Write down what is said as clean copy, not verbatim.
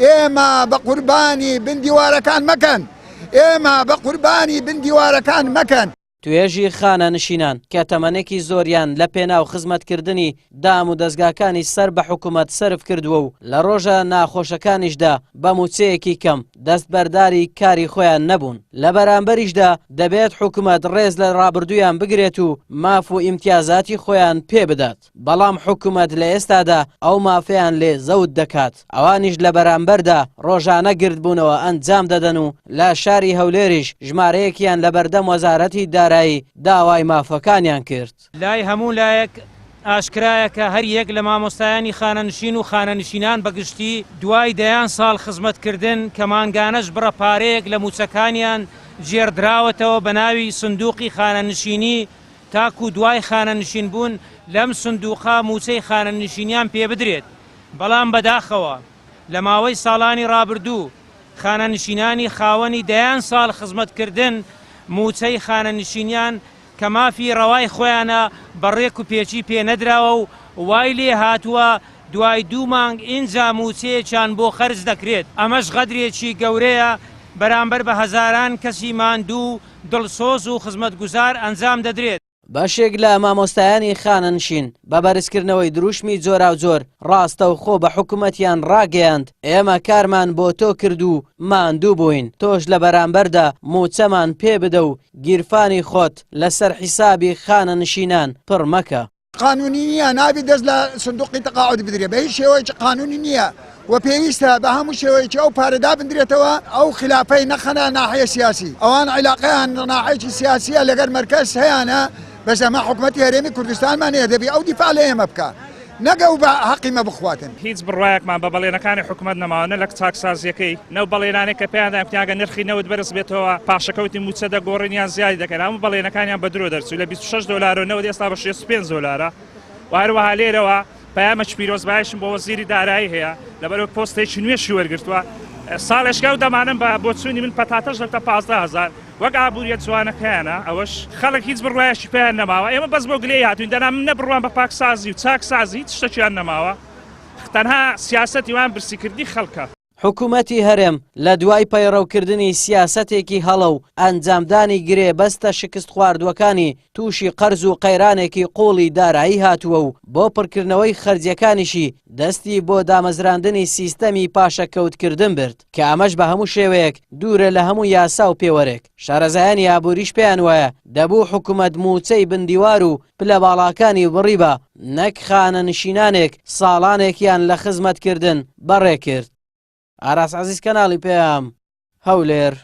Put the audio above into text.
ئێمە بە قوربانی بندیوارەکان مەکەن، ئێمە بە قوربانی بندیوارەکان مەکەن. توێژی خانە نشینان کە تەمەنێکی زۆریان لە پێناو خزمەتکردنی دام و دەستگاکانی سەر بە حکوومەت سرف کردووە و لە ڕۆژە ناخۆشەکانیشدا بە موچەیەکی کەم دەستبەرداری کاری خۆیان نەبوون. لە بەرامبەریشدا دەبێت حکوومەت ڕێز لە ڕابردوویان بگرێت و ماف و ئیمتیازاتی خۆیان پێ بدات. بەڵام حکوومەت لە ئێستادا ئەو مافیان لێ زەوت دەکات. ئەوانیش لە بەرامبەردا ڕۆژانە گردبوونەوە ئەنجام دەدەن و لە شاری هەولێریش ژمارەیەکیان لە بەردەم وەزارەتی داوای مافەکانیان کرد. لای هەموو لایەک ئاشکرایە کە هەر یەک لە مامۆستایانی خانەنشین و خانەنشینان بەگشتی دوای دەیان ساڵ خزمەتکردن کە مانگانەش بڕە پارەیەک لە موچەکانیان جێردراوەتەوە بە ناوی سندوقی خانەنشینی تاکو دوای خانەنشین بوون لەم سندوقا موچەی خانەنشینیان پێ بدرێت. بەڵام بەداخەوە لە ماوەی ساڵانی ڕابردوو خانەنشینانی خاوەنی دەیان ساڵ خزمەتکردن موچەی خانەنشینیان کە مافی ڕەوای خۆیانە بەڕێک و پێچی پێ نەدراوە و وای لێ هاتووە دوای 2 مانگ ئینجا موچەیەکیان بۆ خەرج دەکرێت. ئەمەش غەدرێکی گەورەیە بەرامبەر بە هەزاران کەسی ماندوو دڵسۆز و خزمەتگوزار ئەنجام دەدرێت. بەشێک لە مامۆستایانی خانەنشین بە بەرزکردنەوەی دروشمی جۆرا و جۆر ڕاستە و خۆ بە حکوومەتیان ڕاگەیاند ئێمە کارمان بۆ تۆ کرد و ماندوو بووین، تۆش لە بەرامبەردا موچەمان پێ بدە و گیرفانی خۆت لەسەر حیسابی خانەنشینان پڕ مەکە. قانونی نییە، نابی دەست لە سندوقی تەقاعود بدرێت بە هیچ شێوەیەکی قانونی نییە و پێویستە بە هەموو شێوەیەکی ئەو پارەدا بندرێتەوە ئەو خلافەی نەخەنە ناحەیە سیاسی. ئەوان عیلاقەیان ناحەیەکی سیاسیە لەگەر مەرکەز هەیەە بەس ئەمە حکوومەتی هەرێمی کوردستانمان هەیە دەبی ئەو دیفاع لە ئێمە بکە نەگە و بە حەقیمە بخواتن. هیچ بڕایەکمان بە بەڵێنەکانی حکوومەت نەماوە لە چاکسازیەکەی نەو بەڵێنانێک کە پێیان پیاگە نرخی نەوت بەرز بێتەوە پاشەکەوتی موچە دەگۆڕینیان زیادی دەکەن هەموو بەڵێنەکانیان بە درۆ دەرچوو لە 26 دلار و نەوت ئێستا بە 65 دلارە و هەروەها لێرەوە پەیامە پیرۆزبایشم بۆ وەزیری دارایی هەیە لەبەرەوە پۆستێکی نوێشی وەرگرتووە ساڵێشکە و دەمانم بۆ چوونی من پەتاتەش لە 15,000 وەک ئابووریەت جوانەکەیانە ئەوەش خەڵک هیچ بڕایەکی پێیان نەماوە. ئێمە بەس بۆ گلەی هاتوین دەنا من نەبڕوان بە پاکسازی و چاکسازی هیچ شتێکیان نەماوە، تەنها سیاسەتی وان برسیکردی خەڵکە. حکوومەتی هەرێم لە دوای پەیڕەوکردنی سیاسەتێکی هەڵە و ئەنجامدانی گرێ بەستە شکست خواردووەکانی تووشی قەرز و قەیرانێکی قوڵی دارایی هاتووە و بۆ پڕکردنەوەی خەرجیەکانیشی دەستی بۆ دامەزراندنی سیستەمی پاشەکەوتکردن برد کە ئەمەش بە هەموو شێوەیەک دوورە لە هەموو یاسا و پێوەرێک. شارەزایانی ئابووریش پێیان وایە دەبوو حکوومەت موچەی بندیوار و پلە باڵاکانی بڕیبە نەک خانەنشینانێک ساڵانێکیان لە خزمەتکردن بەڕێ کرد. ئاراس عەزیز کەناڵی پێام هەولێر.